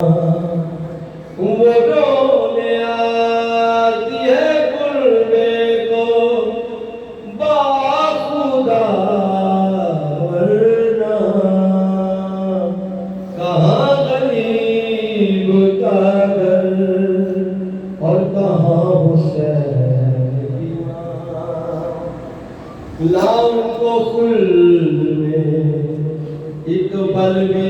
وہ رونے آتی ہے قربے کو باخدا، ورنہ کہاں غریب کا گھر اور کہاں حسین کی ماں۔ لاؤں کو خلد میں ایک پل بھی